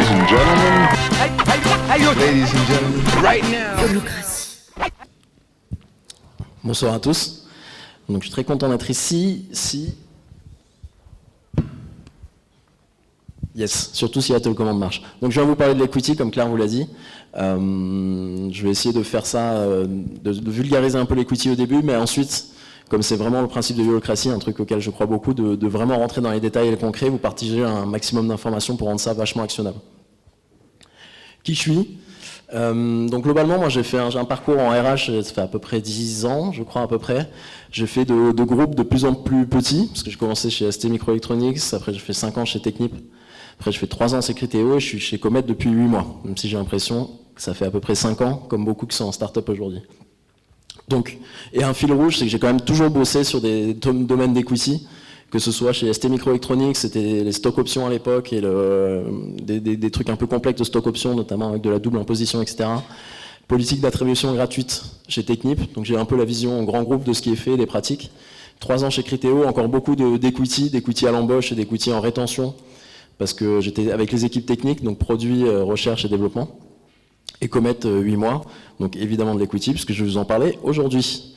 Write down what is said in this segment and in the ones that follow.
and gentlemen. Ladies and gentlemen, right now. Holacracy. Bonsoir à tous. Donc, je suis très content d'être ici. Yes, surtout si la télécommande marche. Donc je vais vous parler de l'equity, comme Claire vous l'a dit. Je vais essayer de faire ça, de vulgariser un peu l'equity au début, mais ensuite, comme c'est vraiment le principe de Holacracy, un truc auquel je crois beaucoup, de vraiment rentrer dans les détails et le concret, vous partager un maximum d'informations pour rendre ça vachement actionnable. Qui je suis ? Donc globalement, moi j'ai un parcours en RH, ça fait à peu près 10 ans, je crois à peu près. J'ai fait de groupes de plus en plus petits, parce que j'ai commencé chez ST Microelectronics, après j'ai fait 5 ans chez Technip, après je fais 3 ans chez Criteo et je suis chez Comet depuis 8 mois, même si j'ai l'impression que ça fait à peu près 5 ans, comme beaucoup qui sont en start-up aujourd'hui. Donc, et un fil rouge, c'est que j'ai quand même toujours bossé sur des domaines d'equity, que ce soit chez ST Microelectronics, c'était les stock options à l'époque, et des trucs un peu complexes de stock options, notamment avec de la double imposition, etc. Politique d'attribution gratuite chez Technip, donc j'ai un peu la vision en grand groupe de ce qui est fait, des pratiques. 3 ans chez Criteo, encore beaucoup d'equity à l'embauche et d'equity en rétention, parce que j'étais avec les équipes techniques, donc produits, recherche et développement. Et Comet, 8 mois, donc évidemment de l'equity, puisque je vais vous en parler aujourd'hui.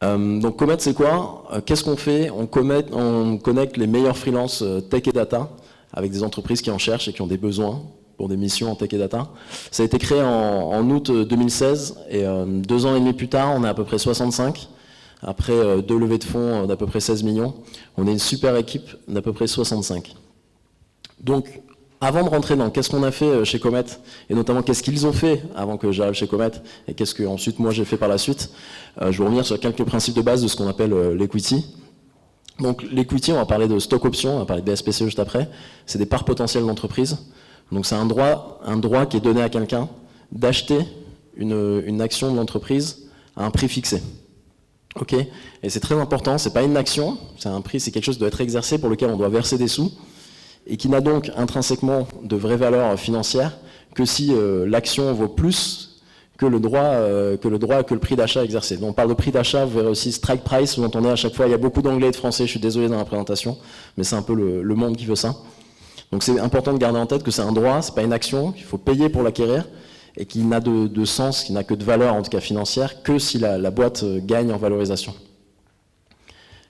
Donc Comet, c'est quoi ? Qu'est-ce qu'on fait ? On connecte les meilleurs freelances tech et data avec des entreprises qui en cherchent et qui ont des besoins pour des missions en tech et data. Ça a été créé en août 2016 et 2 ans et demi plus tard, on est à peu près 65. Après 2 levées de fonds d'à peu près 16 millions, on est une super équipe d'à peu près 65. Donc, avant de rentrer dans qu'est-ce qu'on a fait chez Comet, et notamment qu'est-ce qu'ils ont fait avant que j'arrive chez Comet, et qu'est-ce que ensuite moi j'ai fait par la suite, je vais revenir sur quelques principes de base de ce qu'on appelle l'equity. Donc l'equity, on va parler de stock option, on va parler de BSPCE juste après, c'est des parts potentielles d'entreprise. Donc c'est un droit qui est donné à quelqu'un d'acheter une action de l'entreprise à un prix fixé. Ok ? Et c'est très important, c'est pas une action, c'est un prix, c'est quelque chose qui doit être exercé pour lequel on doit verser des sous, et qui n'a donc intrinsèquement de vraie valeur financière que si l'action vaut plus que le prix d'achat exercé. Donc on parle de prix d'achat, vous verrez aussi strike price, vous entendez à chaque fois, il y a beaucoup d'anglais et de français, je suis désolé dans la présentation, mais c'est un peu le monde qui veut ça. Donc c'est important de garder en tête que c'est un droit, c'est pas une action, qu'il faut payer pour l'acquérir, et qui n'a de sens, qui n'a que de valeur en tout cas financière, que si la boîte gagne en valorisation.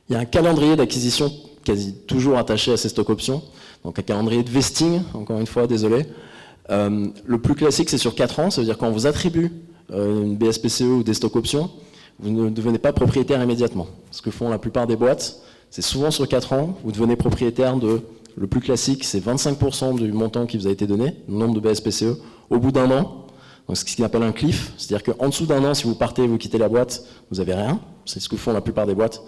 Il y a un calendrier d'acquisition quasi toujours attaché à ces stock options, donc un calendrier de vesting, encore une fois, désolé. Le plus classique, c'est sur 4 ans, ça veut dire quand on vous attribue une BSPCE ou des stock options, vous ne devenez pas propriétaire immédiatement. Ce que font la plupart des boîtes, c'est souvent sur 4 ans, vous devenez propriétaire le plus classique, c'est 25% du montant qui vous a été donné, le nombre de BSPCE, au bout d'un an. Donc c'est ce qu'on appelle un cliff, c'est-à-dire qu'en dessous d'un an, si vous partez et vous quittez la boîte, vous n'avez rien, c'est ce que font la plupart des boîtes.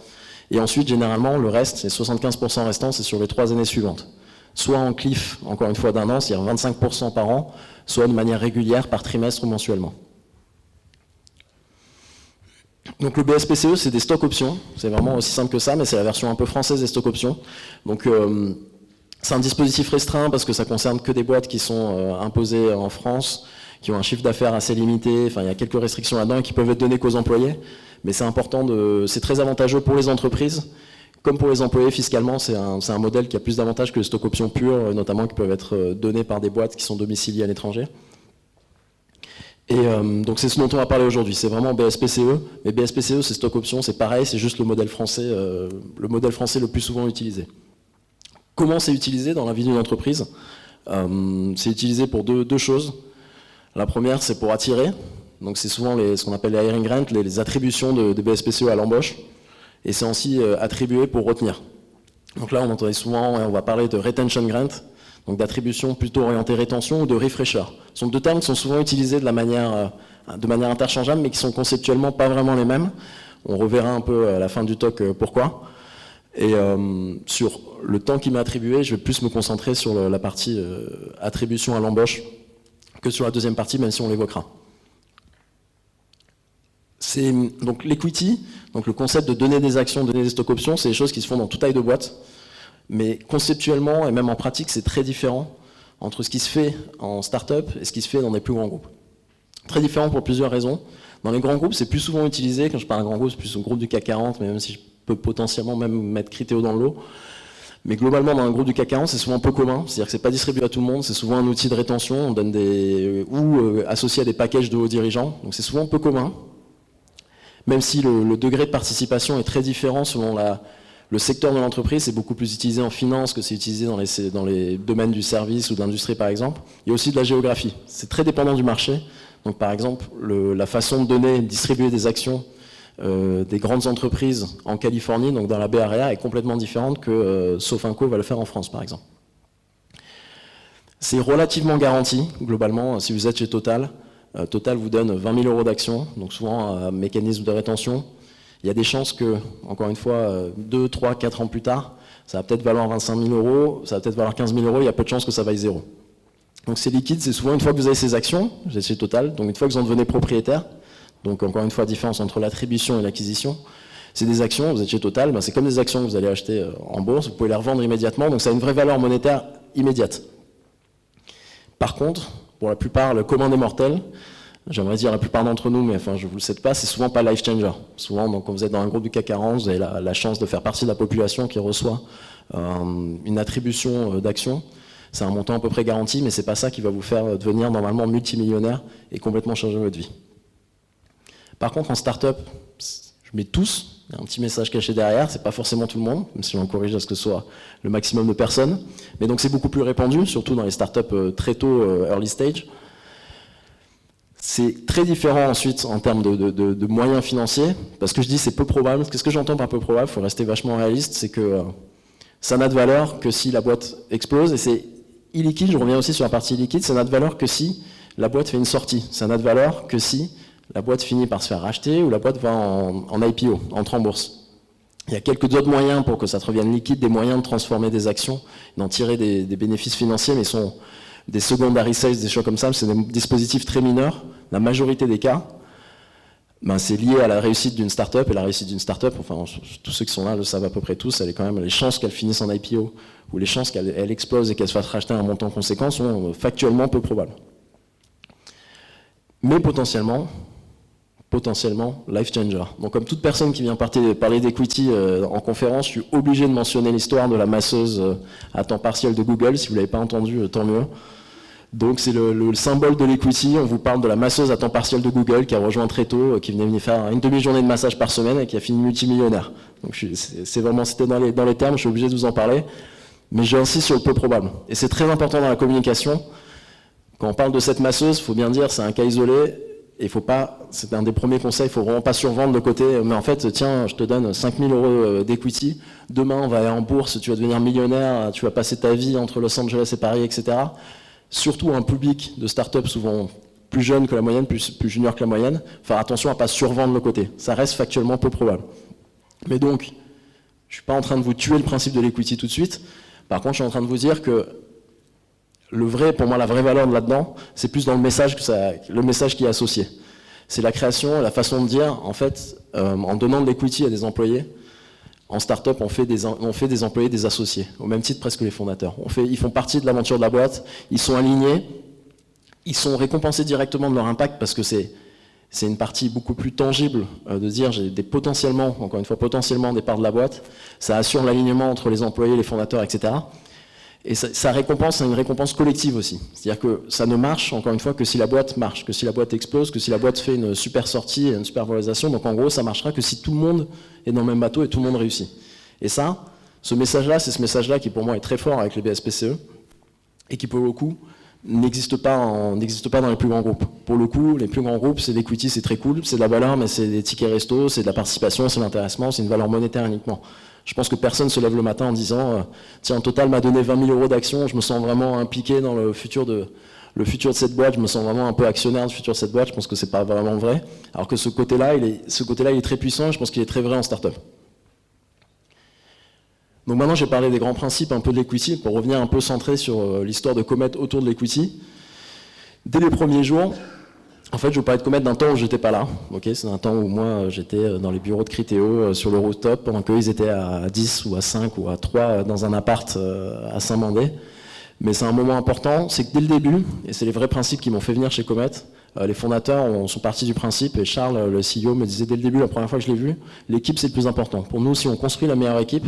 Et ensuite, généralement, le reste, c'est 75% restant, c'est sur les 3 années suivantes. Soit en cliff, encore une fois, d'un an, c'est-à-dire 25% par an, soit de manière régulière, par trimestre ou mensuellement. Donc le BSPCE, c'est des stock options, c'est vraiment aussi simple que ça, mais c'est la version un peu française des stock options. Donc c'est un dispositif restreint parce que ça concerne que des boîtes qui sont imposées en France, qui ont un chiffre d'affaires assez limité, enfin il y a quelques restrictions là-dedans et qui peuvent être données qu'aux employés. Mais c'est important, c'est très avantageux pour les entreprises, comme pour les employés fiscalement, c'est un modèle qui a plus d'avantages que les stock options pures, notamment qui peuvent être données par des boîtes qui sont domiciliées à l'étranger. Et donc c'est ce dont on va parler aujourd'hui, c'est vraiment BSPCE, mais BSPCE c'est stock options, c'est pareil, c'est juste le modèle français le plus souvent utilisé. Comment c'est utilisé dans la vie d'une entreprise ? C'est utilisé pour deux choses. La première, c'est pour attirer. Donc c'est souvent ce qu'on appelle les hiring grants, les attributions de BSPCE à l'embauche, et c'est aussi attribué pour retenir. Donc là on entendait souvent, on va parler de retention grant, donc d'attribution plutôt orientée rétention ou de refresher. Ce sont 2 termes qui sont souvent utilisés de manière interchangeable, mais qui sont conceptuellement pas vraiment les mêmes. On reverra un peu à la fin du talk pourquoi. Et sur le temps qui m'est attribué, je vais plus me concentrer sur la partie attribution à l'embauche que sur la deuxième partie, même si on l'évoquera. C'est donc l'equity, donc le concept de donner des actions, donner des stock options, c'est des choses qui se font dans toute taille de boîte, mais conceptuellement et même en pratique, c'est très différent entre ce qui se fait en start-up et ce qui se fait dans des plus grands groupes. Très différent pour plusieurs raisons. Dans les grands groupes, c'est plus souvent utilisé, quand je parle d'un grand groupe, c'est plus un groupe du CAC 40, mais même si je peux potentiellement même mettre Criteo dans le lot. Mais globalement, dans un groupe du CAC 40, c'est souvent peu commun, c'est-à-dire que c'est pas distribué à tout le monde, c'est souvent un outil de rétention, on donne associé à des packages de hauts dirigeants, donc c'est souvent peu commun. Même si le degré de participation est très différent selon le secteur de l'entreprise, c'est beaucoup plus utilisé en finance que c'est utilisé dans les domaines du service ou de l'industrie par exemple. Il y a aussi de la géographie, c'est très dépendant du marché. Donc par exemple, la façon de donner, de distribuer des actions des grandes entreprises en Californie, donc dans la Bay Area, est complètement différente que Sofinco va le faire en France par exemple. C'est relativement garanti, globalement, si vous êtes chez Total. Total vous donne 20 000 € d'actions, donc souvent un mécanisme de rétention. Il y a des chances que, encore une fois, 2, 3, 4 ans plus tard, ça va peut-être valoir 25 000 €, ça va peut-être valoir 15 000 €, il y a peu de chances que ça vaille zéro. Donc c'est liquide, c'est souvent une fois que vous avez ces actions, vous êtes chez Total, donc une fois que vous en devenez propriétaire, donc encore une fois, différence entre l'attribution et l'acquisition, c'est des actions, vous êtes chez Total, ben c'est comme des actions que vous allez acheter en bourse, vous pouvez les revendre immédiatement, donc ça a une vraie valeur monétaire immédiate. Par contre, pour la plupart, le commun des mortels, j'aimerais dire la plupart d'entre nous, mais enfin je ne vous le cite pas, c'est souvent pas life changer. Souvent, donc, quand vous êtes dans un groupe du CAC 40, vous avez la chance de faire partie de la population qui reçoit une attribution d'actions. C'est un montant à peu près garanti, mais c'est pas ça qui va vous faire devenir normalement multimillionnaire et complètement changer votre vie. Par contre, en start-up, je mets tous, il y a un petit message caché derrière, c'est pas forcément tout le monde, même si on corrige à ce que ce soit le maximum de personnes, mais donc c'est beaucoup plus répandu, surtout dans les start-up très tôt, early stage. C'est très différent ensuite en termes de moyens financiers, parce que je dis c'est peu probable. Qu'est-ce que j'entends par peu probable? Il faut rester vachement réaliste, c'est que ça n'a de valeur que si la boîte explose, et c'est illiquide, je reviens aussi sur la partie illiquide, ça n'a de valeur que si la boîte fait une sortie, ça n'a de valeur que si la boîte finit par se faire racheter ou la boîte va en IPO, entre en bourse. Il y a quelques autres moyens pour que ça te revienne liquide, des moyens de transformer des actions, d'en tirer des bénéfices financiers, mais sont des secondary sales, des choses comme ça, c'est des dispositifs très mineurs. La majorité des cas, ben c'est lié à la réussite d'une start-up, et la réussite d'une start-up, enfin tous ceux qui sont là le savent à peu près tous, elle est quand même, les chances qu'elle finisse en IPO ou les chances qu'elle explose et qu'elle se fasse racheter à un montant conséquent sont factuellement peu probables. Mais potentiellement life changer. Donc comme toute personne qui vient parler d'equity en conférence, je suis obligé de mentionner l'histoire de la masseuse à temps partiel de Google. Si vous ne l'avez pas entendu, tant mieux. Donc c'est le symbole de l'equity. On vous parle de la masseuse à temps partiel de Google qui a rejoint très tôt, qui venait faire une demi-journée de massage par semaine et qui a fini multimillionnaire. Donc c'est vraiment, c'était dans les termes, je suis obligé de vous en parler. Mais j'insiste sur le peu probable. Et c'est très important dans la communication. Quand on parle de cette masseuse, il faut bien dire c'est un cas isolé. Et faut pas, c'est un des premiers conseils, il faut vraiment pas survendre le côté, mais en fait, tiens, je te donne 5 000 € d'equity, demain on va aller en bourse, tu vas devenir millionnaire, tu vas passer ta vie entre Los Angeles et Paris, etc. Surtout un public de start-up souvent plus jeune que la moyenne, plus junior que la moyenne, faire attention à pas survendre le côté, ça reste factuellement peu probable. Mais donc, je suis pas en train de vous tuer le principe de l'equity tout de suite, par contre je suis en train de vous dire que pour moi, la vraie valeur de là-dedans, c'est plus dans le message qui est associé. C'est la création, la façon de dire, en fait, en donnant de l'equity à des employés, en start-up, on fait des employés des associés, au même titre presque que les fondateurs. Ils font partie de l'aventure de la boîte, ils sont alignés, ils sont récompensés directement de leur impact parce que c'est une partie beaucoup plus tangible de dire j'ai potentiellement des parts de la boîte, ça assure l'alignement entre les employés, les fondateurs, etc. Et ça récompense, c'est une récompense collective aussi. C'est-à-dire que ça ne marche, encore une fois, que si la boîte marche, que si la boîte explose, que si la boîte fait une super sortie, une super valorisation. Donc en gros, ça marchera que si tout le monde est dans le même bateau et tout le monde réussit. Et ça, ce message-là, c'est ce message-là qui pour moi est très fort avec les BSPCE et qui pour le coup n'existe pas dans les plus grands groupes. Pour le coup, les plus grands groupes, c'est l'equity, c'est très cool, c'est de la valeur, mais c'est des tickets resto, c'est de la participation, c'est de l'intéressement, c'est une valeur monétaire uniquement. Je pense que personne ne se lève le matin en disant tiens, Total m'a donné 20 000 € d'actions, je me sens vraiment impliqué dans le futur de cette boîte, je me sens vraiment un peu actionnaire du futur de cette boîte, je pense que c'est pas vraiment vrai. Alors que ce côté-là, il est très puissant, et je pense qu'il est très vrai en start-up. Donc maintenant, j'ai parlé des grands principes un peu de l'equity, pour revenir un peu centré sur l'histoire de Comet autour de l'equity. Dès les premiers jours, en fait, je vous parlais de Comet d'un temps où j'étais pas là. Okay, c'est un temps où moi, j'étais dans les bureaux de Criteo sur le rooftop, pendant qu'eux, étaient à 10 ou à 5 ou à 3 dans un appart à Saint-Mandé. Mais c'est un moment important, c'est que dès le début, et c'est les vrais principes qui m'ont fait venir chez Comet, les fondateurs sont partis du principe, et Charles, le CEO, me disait dès le début, la première fois que je l'ai vu, l'équipe c'est le plus important. Pour nous, si on construit la meilleure équipe,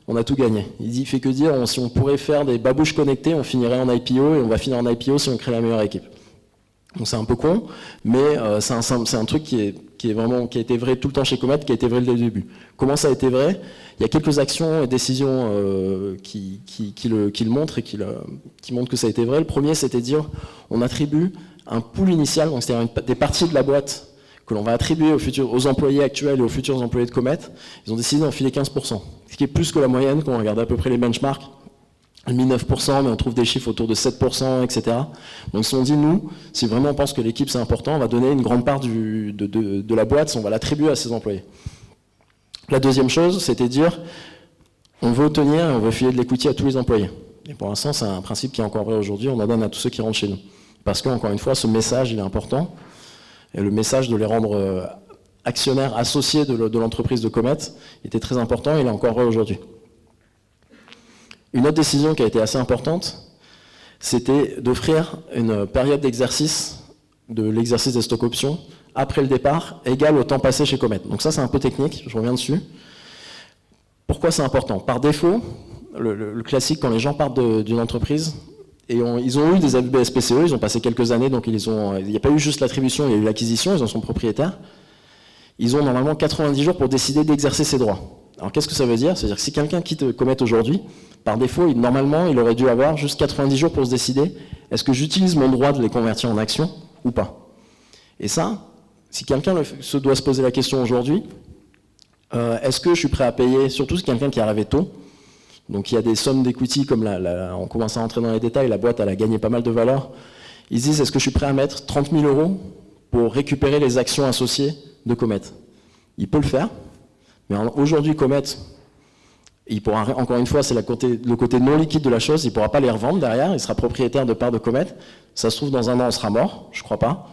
on a tout gagné. Il fait que dire, si on pourrait faire des babouches connectées, on finirait en IPO, et on va finir en IPO si on crée la meilleure équipe. Donc c'est un peu con, mais c'est un truc qui a été vrai tout le temps chez Comet, qui a été vrai dès le début. Comment ça a été vrai? Il y a quelques actions et décisions qui le montrent et qui montrent que ça a été vrai. Le premier, c'était de dire, on attribue un pool initial, donc c'est-à-dire des parties de la boîte que l'on va attribuer aux employés actuels et aux futurs employés de Comet. Ils ont décidé d'en filer 15%, ce qui est plus que la moyenne quand on regarde à peu près les benchmarks. 9%, mais on trouve des chiffres autour de 7%, etc. Donc si on dit, nous, si vraiment on pense que l'équipe c'est important, on va donner une grande part de la boîte, on va l'attribuer à ses employés. La deuxième chose, c'était de dire, on veut obtenir et on veut filer de l'equity à tous les employés. Et pour l'instant, c'est un principe qui est encore vrai aujourd'hui, on en donne à tous ceux qui rentrent chez nous. Parce que, encore une fois, ce message, il est important. Et le message de les rendre actionnaires associés de l'entreprise de Comet était très important, et il est encore vrai aujourd'hui. Une autre décision qui a été assez importante, c'était d'offrir une période d'exercice, de l'exercice des stock options, après le départ, égale au temps passé chez Comet. Donc ça, c'est un peu technique, je reviens dessus. Pourquoi c'est important? Par défaut, le classique, quand les gens partent d'une entreprise, et ils ont eu des abus BSPCE, ils ont passé quelques années, donc il n'y a pas eu juste l'attribution, il y a eu l'acquisition, ils en sont propriétaires. Ils ont normalement 90 jours pour décider d'exercer ses droits. Alors qu'est-ce que ça veut dire? C'est-à-dire que si quelqu'un quitte Comet aujourd'hui, par défaut, normalement, il aurait dû avoir juste 90 jours pour se décider, est-ce que j'utilise mon droit de les convertir en actions ou pas? Et ça, si quelqu'un doit se poser la question aujourd'hui, est-ce que je suis prêt à payer, surtout si quelqu'un qui est arrivé tôt, donc il y a des sommes d'equity, comme on commence à rentrer dans les détails, la boîte elle a gagné pas mal de valeur, ils se disent, est-ce que je suis prêt à mettre 30 000 € pour récupérer les actions associées de Comet? Il peut le faire, mais aujourd'hui Comet, il pourra, encore une fois, c'est le côté non liquide de la chose, il ne pourra pas les revendre derrière, il sera propriétaire de parts de Comet. Ça se trouve, dans un an, on sera mort, je ne crois pas.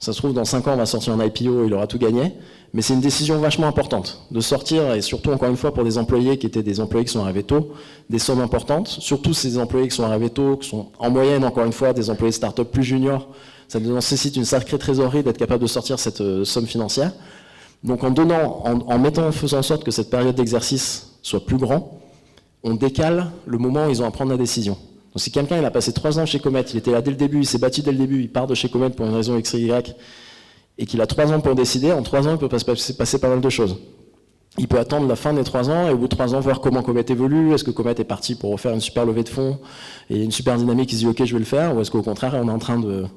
Ça se trouve, dans 5 ans, on va sortir en IPO, il aura tout gagné. Mais c'est une décision vachement importante, de sortir, et surtout, encore une fois, pour des employés qui étaient des employés qui sont arrivés tôt, des sommes importantes, surtout ces employés qui sont arrivés tôt, qui sont en moyenne, encore une fois, des employés de start-up plus juniors. Ça nécessite une sacrée trésorerie d'être capable de sortir cette somme financière. Donc en faisant en sorte que cette période d'exercice soit plus grand, on décale le moment où ils ont à prendre la décision. Donc si quelqu'un il a passé 3 ans chez Comet, il était là dès le début, il s'est battu dès le début, il part de chez Comet pour une raison X, Y, et qu'il a 3 ans pour décider, en 3 ans il peut passer pas mal de choses. Il peut attendre la fin des 3 ans et au bout de 3 ans voir comment Comet évolue, est-ce que Comet est parti pour refaire une super levée de fonds et une super dynamique, il se dit ok je vais le faire, ou est-ce qu'au contraire on est en train de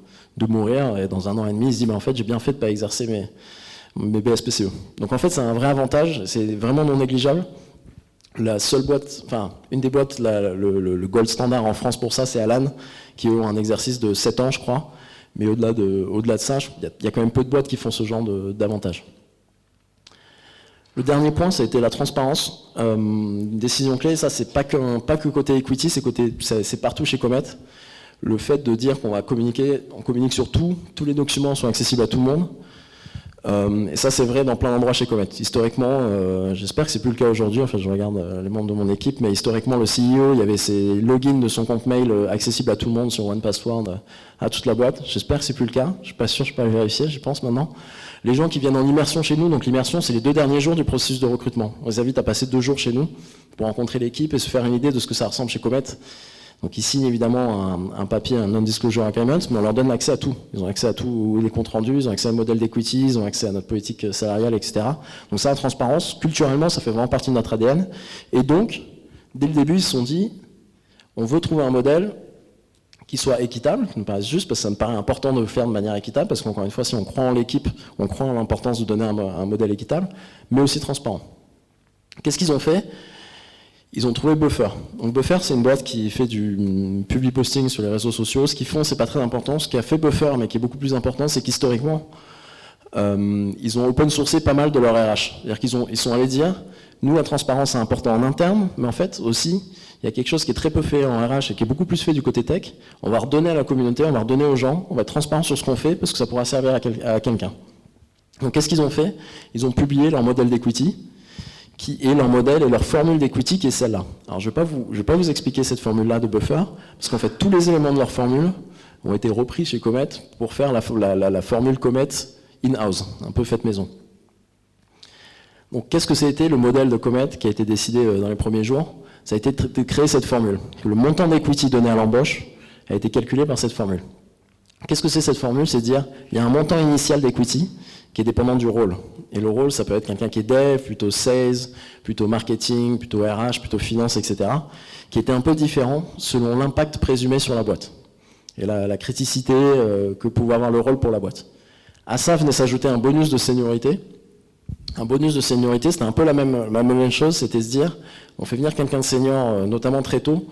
mourir et dans 1 an et demi il se dit mais en fait j'ai bien fait de ne pas exercer mes BSPCE. Donc en fait c'est un vrai avantage, c'est vraiment non négligeable. La seule boîte, enfin une des boîtes, le gold standard en France pour ça c'est Alan, qui ont un exercice de 7 ans je crois, mais au-delà de ça, il y a quand même peu de boîtes qui font ce genre d'avantage. Le dernier point, ça a été la transparence. Une décision clé, ça c'est pas que côté equity, c'est partout chez Comet. Le fait de dire qu'on va communiquer, on communique sur tout, tous les documents sont accessibles à tout le monde. Et ça c'est vrai dans plein d'endroits chez Comet. Historiquement, j'espère que c'est plus le cas aujourd'hui, enfin je regarde les membres de mon équipe, mais historiquement le CEO, il y avait ses logins de son compte mail accessibles à tout le monde sur OnePassword, à toute la boîte. J'espère que c'est plus le cas, je suis pas sûr, je peux aller vérifier, je pense maintenant. Les gens qui viennent en immersion chez nous, donc l'immersion c'est les 2 derniers jours du processus de recrutement. On les invite à passer 2 jours chez nous pour rencontrer l'équipe et se faire une idée de ce que ça ressemble chez Comet. Donc ils signent évidemment un papier, un non-disclosure agreement, mais on leur donne l'accès à tout. Ils ont accès à tout, les comptes rendus, ils ont accès au modèle d'equity, ils ont accès à notre politique salariale, etc. Donc ça, la transparence, culturellement, ça fait vraiment partie de notre ADN. Et donc, dès le début, ils se sont dit, on veut trouver un modèle qui soit équitable, qui nous paraisse juste, parce que ça me paraît important de le faire de manière équitable, parce qu'encore une fois, si on croit en l'équipe, on croit en l'importance de donner un modèle équitable, mais aussi transparent. Qu'est-ce qu'ils ont fait ? Ils ont trouvé Buffer. Donc Buffer, c'est une boîte qui fait du public posting sur les réseaux sociaux. Ce qu'ils font, c'est pas très important. Ce qui a fait Buffer, mais qui est beaucoup plus important, c'est qu'historiquement, ils ont open sourcé pas mal de leur RH. C'est-à-dire qu'ils sont allés dire, nous, la transparence, c'est important en interne, mais en fait, aussi, il y a quelque chose qui est très peu fait en RH et qui est beaucoup plus fait du côté tech. On va redonner à la communauté, on va redonner aux gens, on va être transparent sur ce qu'on fait, parce que ça pourra servir à quelqu'un. Donc qu'est-ce qu'ils ont fait? Ils ont publié leur modèle d'equity, qui est leur modèle et leur formule d'equity qui est celle-là. Alors je vais pas vous expliquer cette formule-là de Buffer, parce qu'en fait tous les éléments de leur formule ont été repris chez Comet pour faire la formule Comet in-house, un peu faite maison. Donc qu'est-ce que ça a été le modèle de Comet qui a été décidé dans les premiers jours? Ça a été de créer cette formule. Le montant d'equity donné à l'embauche a été calculé par cette formule. Qu'est-ce que c'est cette formule? C'est de dire il y a un montant initial d'equity qui est dépendant du rôle. Et le rôle, ça peut être quelqu'un qui est dev, plutôt sales, plutôt marketing, plutôt RH, plutôt finance, etc., qui était un peu différent selon l'impact présumé sur la boîte et la criticité que pouvait avoir le rôle pour la boîte. À ça venait s'ajouter un bonus de seniorité. Un bonus de seniorité, c'était un peu la même chose, c'était se dire, on fait venir quelqu'un de senior, notamment très tôt,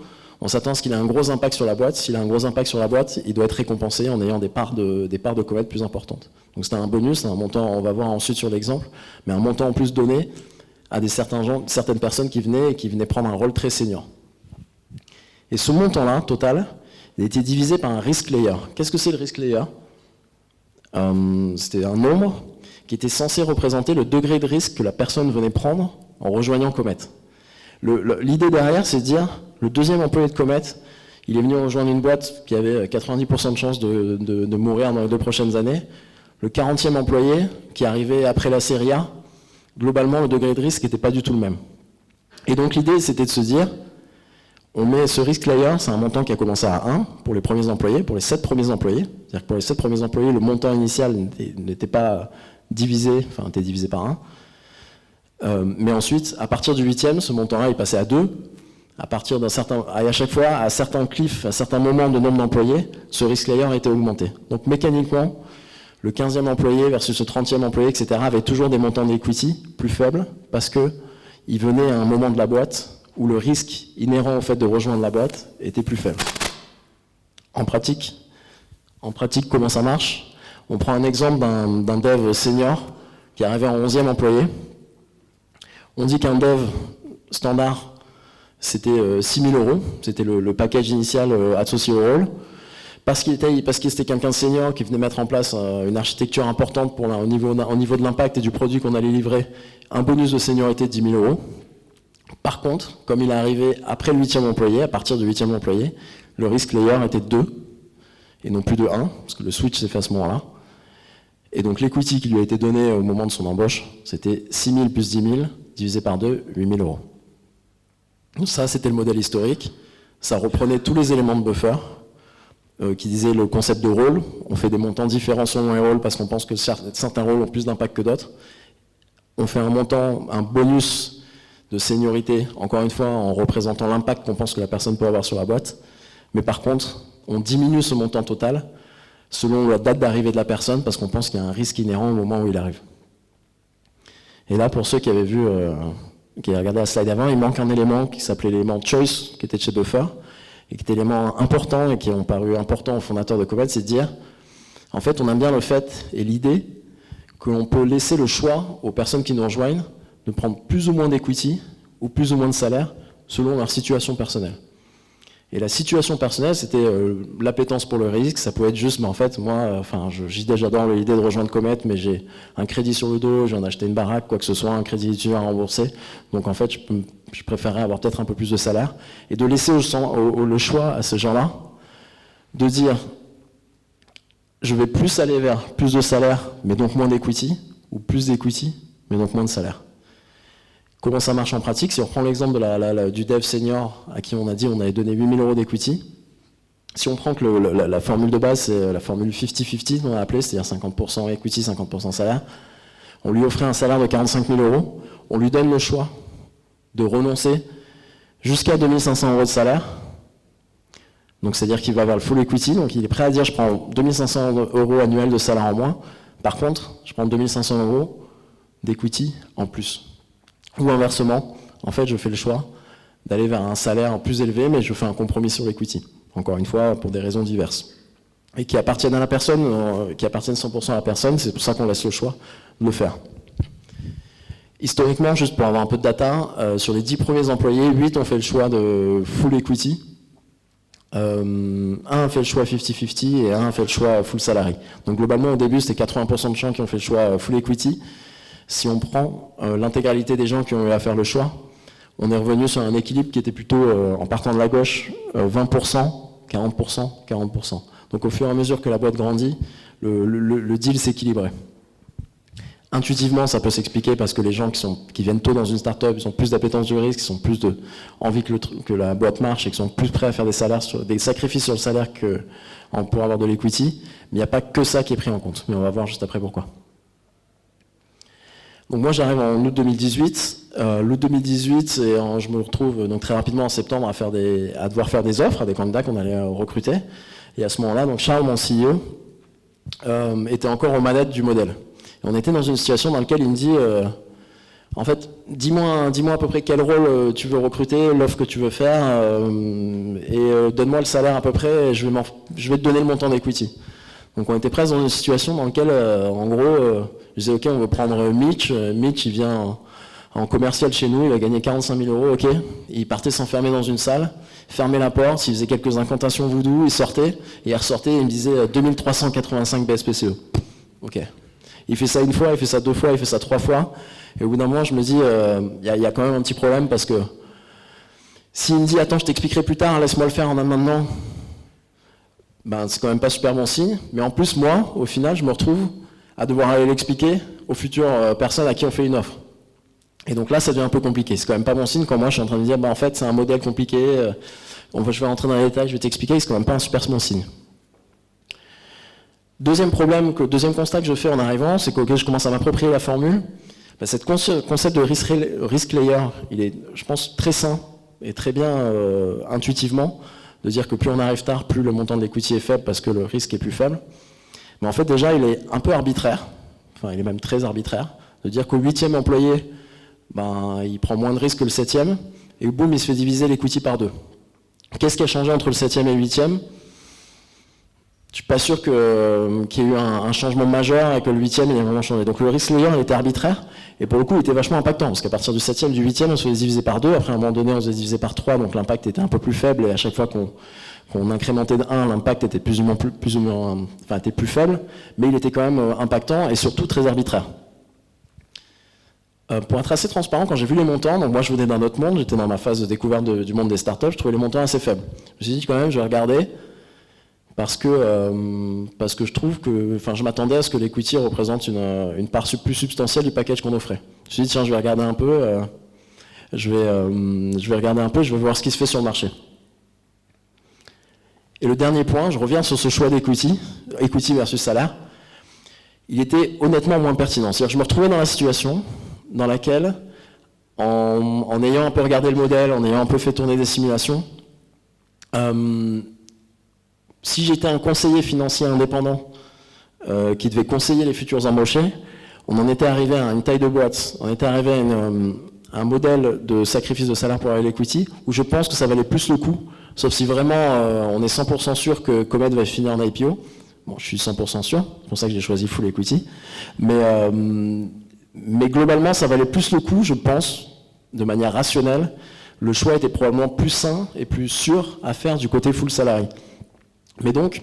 on s'attend à ce qu'il ait un gros impact sur la boîte. S'il a un gros impact sur la boîte, il doit être récompensé en ayant des parts de Comet plus importantes. Donc c'était un bonus, un montant, on va voir ensuite sur l'exemple, mais un montant en plus donné à certaines personnes qui venaient prendre un rôle très senior. Et ce montant-là, total, il a été divisé par un risk layer. Qu'est-ce que c'est le risk layer? C'était un nombre qui était censé représenter le degré de risque que la personne venait prendre en rejoignant Comet. L'idée derrière, c'est de dire, le deuxième employé de Comet, il est venu rejoindre une boîte qui avait 90% de chances de mourir dans les 2 prochaines années. Le 40e employé, qui arrivait après la série A, globalement, le degré de risque n'était pas du tout le même. Et donc l'idée, c'était de se dire, on met ce risk layer, c'est un montant qui a commencé à 1 pour les premiers employés, pour les 7 premiers employés. C'est-à-dire que pour les 7 premiers employés, le montant initial n'était pas divisé, enfin, était divisé par 1. Mais ensuite, à partir du 8e, ce montant-là est passé à 2. À chaque fois, à certains cliffs, à certains moments de nombre d'employés, ce risk layer a été augmenté. Donc mécaniquement, le 15e employé versus le 30e employé, etc., avait toujours des montants d'equity plus faibles parce qu'il venait à un moment de la boîte où le risque inhérent au fait de rejoindre la boîte était plus faible. En pratique, comment ça marche? On prend un exemple d'un dev senior qui est arrivé en 11e employé. On dit qu'un dev standard, c'était 6 000 €, c'était le package initial associé au rôle, parce qu'il était quelqu'un de senior qui venait mettre en place une architecture importante au niveau de l'impact et du produit qu'on allait livrer, un bonus de seniorité de 10 000 €. Par contre, comme il est arrivé après le 8e employé, à partir du 8e employé, le risk layer était de 2, et non plus de 1, parce que le switch s'est fait à ce moment-là. Et donc l'equity qui lui a été donné au moment de son embauche, c'était 6 000 plus 10 000, divisé par 2, 8 000 €. Donc ça, c'était le modèle historique. Ça reprenait tous les éléments de buffer, qui disaient le concept de rôle. On fait des montants différents selon les rôles parce qu'on pense que certains rôles ont plus d'impact que d'autres. On fait un bonus de seniorité, encore une fois, en représentant l'impact qu'on pense que la personne peut avoir sur la boîte. Mais par contre, on diminue ce montant total selon la date d'arrivée de la personne parce qu'on pense qu'il y a un risque inhérent au moment où il arrive. Et là, pour ceux qui avaient vu, qui avaient regardé la slide avant, il manque un élément qui s'appelait l'élément choice, qui était de chez Buffer, et qui était l'élément important et qui ont paru important aux fondateurs de Comet, c'est de dire, en fait, on aime bien le fait et l'idée que l'on peut laisser le choix aux personnes qui nous rejoignent de prendre plus ou moins d'equity ou plus ou moins de salaire selon leur situation personnelle. Et la situation personnelle, c'était l'appétence pour le risque. Ça pouvait être juste, mais en fait, moi, j'adore l'idée de rejoindre Comet, mais j'ai un crédit sur le dos, je viens d'acheter une baraque, quoi que ce soit, un crédit étudiant à rembourser. Donc en fait, je préférerais avoir peut-être un peu plus de salaire. Et de laisser le choix à ces gens-là de dire, je vais plus aller vers plus de salaire, mais donc moins d'equity, ou plus d'equity, mais donc moins de salaire. Comment ça marche en pratique? Si on reprend l'exemple du dev senior à qui on a dit on avait donné 8 000 € d'equity, si on prend que la formule de base, c'est la formule 50-50, on a appelé, c'est-à-dire 50% equity, 50% salaire, on lui offrait un salaire de 45 000 €, on lui donne le choix de renoncer jusqu'à 2 500 € de salaire, donc c'est-à-dire qu'il va avoir le full equity, donc il est prêt à dire je prends 2 500 € annuels de salaire en moins, par contre, je prends 2 500 € d'equity en plus. Ou inversement, en fait, je fais le choix d'aller vers un salaire plus élevé, mais je fais un compromis sur l'equity. Encore une fois, pour des raisons diverses. Et qui appartiennent à la personne, qui appartiennent 100% à la personne, c'est pour ça qu'on laisse le choix de le faire. Historiquement, juste pour avoir un peu de data, sur les 10 premiers employés, 8 ont fait le choix de full equity, un a fait le choix 50-50 et un a fait le choix full salary. Donc globalement, au début, c'était 80% de gens qui ont fait le choix full equity. Si on prend l'intégralité des gens qui ont eu à faire le choix, on est revenu sur un équilibre qui était plutôt, en partant de la gauche, 20%, 40%, 40%. Donc au fur et à mesure que la boîte grandit, le deal s'équilibrait. Intuitivement, ça peut s'expliquer parce que les gens qui viennent tôt dans une startup, ils ont plus d'appétence du risque, ils ont plus envie que la boîte marche et qu'ils sont plus prêts à faire des sacrifices sur le salaire pour avoir de l'equity. Mais il n'y a pas que ça qui est pris en compte. Mais on va voir juste après pourquoi. Donc moi, j'arrive en août 2018. L'août 2018, je me retrouve donc très rapidement en septembre à devoir faire des offres à des candidats qu'on allait recruter. Et à ce moment-là, donc Charles, mon CEO, était encore aux manettes du modèle. Et on était dans une situation dans laquelle il me dit en fait, dis-moi à peu près quel rôle tu veux recruter, l'offre que tu veux faire, et donne-moi le salaire à peu près, et je vais te donner le montant d'equity. Donc on était presque dans une situation dans laquelle, en gros, je disais ok, on veut prendre Mitch. Mitch, il vient en commercial chez nous, il a gagné 45 000 €, ok. Il partait s'enfermer dans une salle, fermait la porte, il faisait quelques incantations voodoo, il sortait, et il ressortait et il me disait 2385 BSPCE. Ok. Il fait ça une fois, il fait ça deux fois, il fait ça trois fois. Et au bout d'un moment, je me dis, il y a quand même un petit problème parce que s'il me dit, attends, je t'expliquerai plus tard, laisse-moi le faire en maintenant, ben, c'est quand même pas super bon signe. Mais en plus, moi, au final, je me retrouve à devoir aller l'expliquer aux futures personnes à qui on fait une offre. Et donc là, ça devient un peu compliqué. C'est quand même pas bon signe quand moi, je suis en train de dire, ben, en fait, c'est un modèle compliqué, je vais rentrer dans les détails, je vais t'expliquer, c'est quand même pas un super bon signe. Deuxième constat que je fais en arrivant, c'est que je commence à m'approprier la formule. Ben, cette concept de risk layer, il est, je pense, très sain et très bien intuitivement, de dire que plus on arrive tard, plus le montant de l'equity est faible parce que le risque est plus faible. Mais en fait, déjà, il est un peu arbitraire, enfin, il est même très arbitraire, de dire qu'au 8e employé, ben, il prend moins de risques que le 7e, et boum, il se fait diviser l'equity par 2. Qu'est-ce qui a changé entre le 7e et le 8e ? Je suis pas sûr qu'il y ait eu un changement majeur et que le 8e il a vraiment changé. Donc le risk layer il était arbitraire et pour le coup il était vachement impactant parce qu'à partir du 7e, du 8e on se faisait diviser par 2, après à un moment donné on se faisait diviser par 3, donc l'impact était un peu plus faible et à chaque fois qu'on incrémentait de 1, l'impact était était plus faible, mais il était quand même impactant et surtout très arbitraire. Pour être assez transparent, quand j'ai vu les montants, donc moi je venais d'un autre monde, j'étais dans ma phase de découverte du monde des startups, je trouvais les montants assez faibles. Je me suis dit quand même je vais regarder. Parce que je trouve que, je m'attendais à ce que l'equity représente une part plus substantielle du package qu'on offrait. Je me suis dit, tiens, je vais regarder un peu, je vais voir ce qui se fait sur le marché. Et le dernier point, je reviens sur ce choix d'equity, equity versus salaire, il était honnêtement moins pertinent. C'est-à-dire que je me retrouvais dans la situation dans laquelle, en ayant un peu regardé le modèle, en ayant un peu fait tourner des simulations, si j'étais un conseiller financier indépendant qui devait conseiller les futurs embauchés, on en était arrivé à une taille de boîte, on était arrivé à un modèle de sacrifice de salaire pour l'equity où je pense que ça valait plus le coup, sauf si vraiment on est 100% sûr que Comet va finir en IPO. Bon, je suis 100% sûr, c'est pour ça que j'ai choisi full equity. Mais globalement, ça valait plus le coup, je pense, de manière rationnelle. Le choix était probablement plus sain et plus sûr à faire du côté full salary. Mais donc,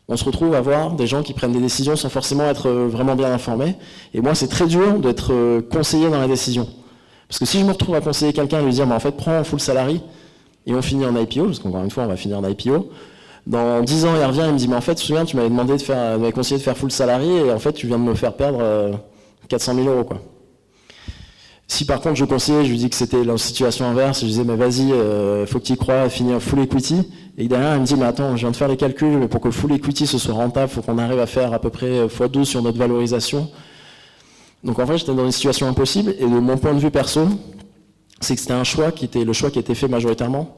on se retrouve à voir des gens qui prennent des décisions sans forcément être vraiment bien informés. Et moi, c'est très dur d'être conseillé dans la décision. Parce que si je me retrouve à conseiller quelqu'un et lui dire, en fait, prends un full salary et on finit en IPO, parce qu'encore une fois, on va finir en IPO. Dans 10 ans, il revient et il me dit, mais en fait, tu te souviens, tu m'avais conseillé de faire full salary et en fait, tu viens de me faire perdre 400 000 €, quoi. Si par contre je conseillais, je lui dis que c'était la situation inverse, je disais mais vas-y, faut que tu y crois, finir full equity, et derrière elle me dit mais attends, je viens de faire les calculs, mais pour que full equity ce soit rentable, il faut qu'on arrive à faire à peu près x12 sur notre valorisation. Donc en fait j'étais dans une situation impossible, et de mon point de vue perso, c'est que c'était un choix qui était le choix qui était fait majoritairement.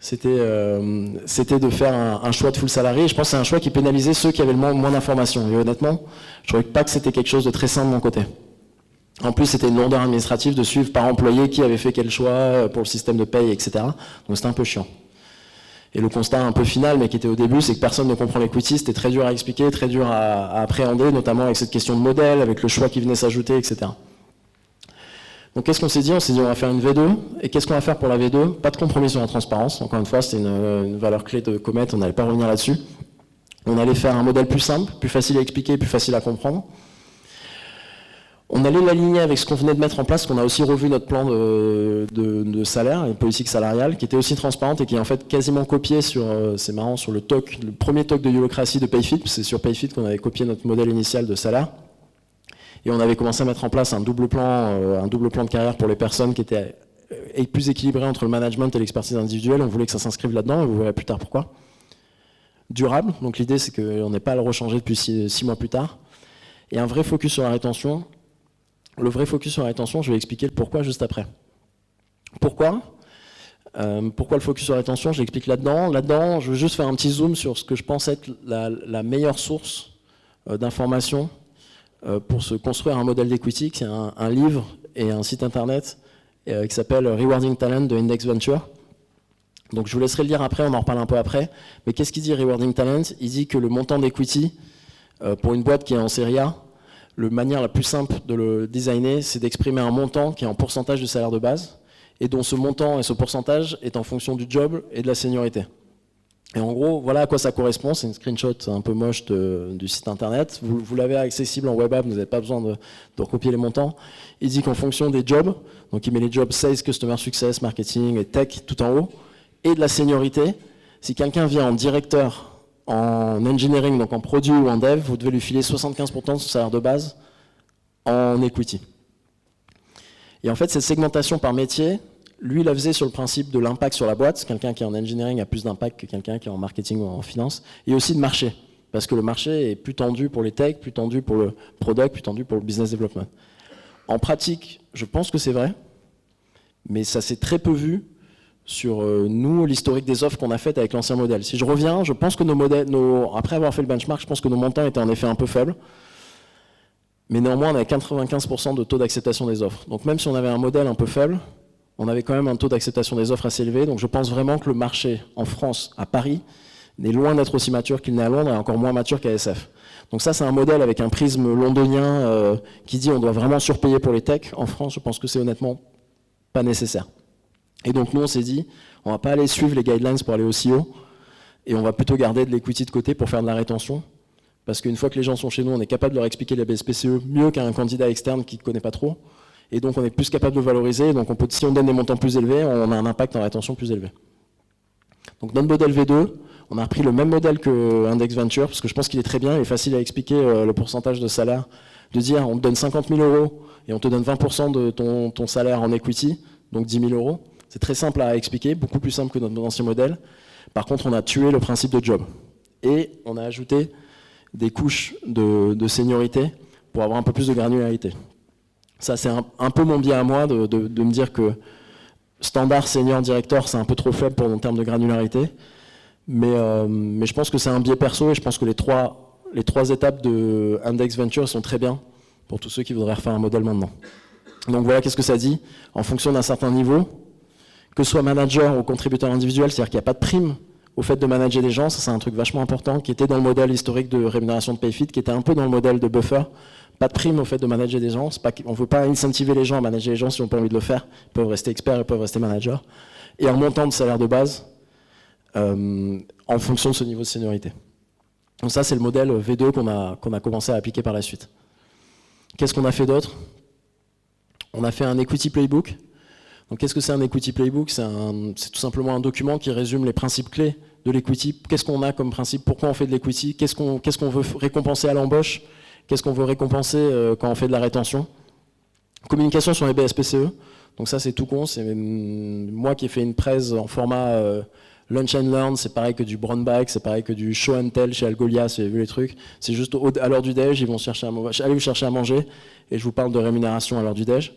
C'était de faire un choix de full salarié, et je pense que c'est un choix qui pénalisait ceux qui avaient le moins d'informations. Et honnêtement, je trouvais pas que c'était quelque chose de très sain de mon côté. En plus, c'était une lourdeur administrative de suivre par employé qui avait fait quel choix pour le système de paye, etc. Donc c'était un peu chiant. Et le constat un peu final, mais qui était au début, c'est que personne ne comprend l'equity, c'était très dur à expliquer, très dur à appréhender, notamment avec cette question de modèle, avec le choix qui venait s'ajouter, etc. Donc qu'est-ce qu'on s'est dit ? On s'est dit on va faire une V2, et qu'est-ce qu'on va faire pour la V2 ? Pas de compromis sur la transparence, encore une fois, c'était une valeur clé de Comet, on n'allait pas revenir là-dessus. On allait faire un modèle plus simple, plus facile à expliquer, plus facile à comprendre. On allait l'aligner avec ce qu'on venait de mettre en place, qu'on a aussi revu notre plan de salaire, une politique salariale, qui était aussi transparente et qui est en fait quasiment copiée sur, c'est marrant, sur le premier talk de Yolocracy de Payfit, c'est sur Payfit qu'on avait copié notre modèle initial de salaire. Et on avait commencé à mettre en place un double plan de carrière pour les personnes qui étaient plus équilibrées entre le management et l'expertise individuelle. On voulait que ça s'inscrive là-dedans, et vous verrez plus tard pourquoi. Durable, donc l'idée c'est qu'on n'ait pas à le rechanger depuis 6 mois plus tard. Et un vrai focus sur la rétention. Le vrai focus sur la rétention, je vais expliquer le pourquoi juste après. Pourquoi le focus sur la rétention? Je l'explique là-dedans. Là-dedans, je veux juste faire un petit zoom sur ce que je pense être la meilleure source d'information pour se construire un modèle d'equity. C'est un livre et un site internet qui s'appelle Rewarding Talent de Index Venture. Donc je vous laisserai le lire après, on en reparle un peu après. Mais qu'est-ce qu'il dit Rewarding Talent? Il dit que le montant d'equity pour une boîte qui est en série A, la manière la plus simple de le designer, c'est d'exprimer un montant qui est en pourcentage du salaire de base, et dont ce montant et ce pourcentage est en fonction du job et de la seniorité. Et en gros, voilà à quoi ça correspond. C'est une screenshot un peu moche du site internet. Vous l'avez accessible en web app, vous n'avez pas besoin de recopier les montants. Il dit qu'en fonction des jobs, donc il met les jobs Sales, Customer Success, Marketing et Tech tout en haut, et de la seniorité, si quelqu'un vient en directeur, en engineering, donc en produit ou en dev, vous devez lui filer 75% de son salaire de base en equity. Et en fait, cette segmentation par métier, lui, il la faisait sur le principe de l'impact sur la boîte. Quelqu'un qui est en engineering a plus d'impact que quelqu'un qui est en marketing ou en finance. Et aussi de marché, parce que le marché est plus tendu pour les techs, plus tendu pour le product, plus tendu pour le business development. En pratique, je pense que c'est vrai, mais ça s'est très peu vu sur nous, l'historique des offres qu'on a faites avec l'ancien modèle. Si je reviens, je pense que nos modèles, après avoir fait le benchmark, je pense que nos montants étaient en effet un peu faibles. Mais néanmoins, on avait 95% de taux d'acceptation des offres. Donc même si on avait un modèle un peu faible, on avait quand même un taux d'acceptation des offres assez élevé. Donc je pense vraiment que le marché en France, à Paris, n'est loin d'être aussi mature qu'il n'est à Londres et encore moins mature qu'à SF. Donc ça, c'est un modèle avec un prisme londonien qui dit on doit vraiment surpayer pour les techs. En France, je pense que c'est honnêtement pas nécessaire. Et donc nous, on s'est dit, on va pas aller suivre les guidelines pour aller aussi haut, et on va plutôt garder de l'equity de côté pour faire de la rétention. Parce qu'une fois que les gens sont chez nous, on est capable de leur expliquer la BSPCE mieux qu'un candidat externe qui ne connaît pas trop. Et donc on est plus capable de valoriser. Donc si on donne des montants plus élevés, on a un impact en rétention plus élevé. Donc notre modèle V2, on a repris le même modèle que Index Venture, parce que je pense qu'il est très bien, il est facile à expliquer le pourcentage de salaire. De dire on te donne 50 000 € et on te donne 20% de ton salaire en equity, donc 10 000 €. C'est très simple à expliquer, beaucoup plus simple que notre ancien modèle. Par contre, on a tué le principe de job. Et on a ajouté des couches de seniorité pour avoir un peu plus de granularité. Ça, c'est un peu mon biais à moi de me dire que standard, senior, directeur, c'est un peu trop faible pour en termes de granularité. Mais je pense que c'est un biais perso et je pense que les trois étapes de Index Venture sont très bien pour tous ceux qui voudraient refaire un modèle maintenant. Donc voilà, qu'est-ce que ça dit? En fonction d'un certain niveau, que ce soit manager ou contributeur individuel, c'est-à-dire qu'il n'y a pas de prime au fait de manager des gens, ça c'est un truc vachement important, qui était dans le modèle historique de rémunération de Payfit, qui était un peu dans le modèle de Buffer. Pas de prime au fait de manager des gens, on ne veut pas incentiver les gens à manager les gens si on n'a pas envie de le faire, ils peuvent rester experts, ils peuvent rester managers. Et un montant de salaire de base en fonction de ce niveau de seniorité. Donc ça c'est le modèle V2 qu'on a commencé à appliquer par la suite. Qu'est-ce qu'on a fait d'autre? On a fait un Equity Playbook. Donc qu'est-ce que c'est un Equity Playbook? C'est tout simplement un document qui résume les principes clés de l'equity. Qu'est-ce qu'on a comme principe? Pourquoi on fait de l'equity? Qu'est-ce qu'on veut récompenser à l'embauche? Qu'est-ce qu'on veut récompenser quand on fait de la rétention? Communication sur les BSPCE. Donc ça c'est tout con, c'est moi qui ai fait une presse en format Lunch and Learn, c'est pareil que du Brown Bag, c'est pareil que du Show and Tell chez Algolia, si vous avez vu les trucs. C'est juste à l'heure du déj, ils vont aller vous chercher à manger et je vous parle de rémunération à l'heure du déj.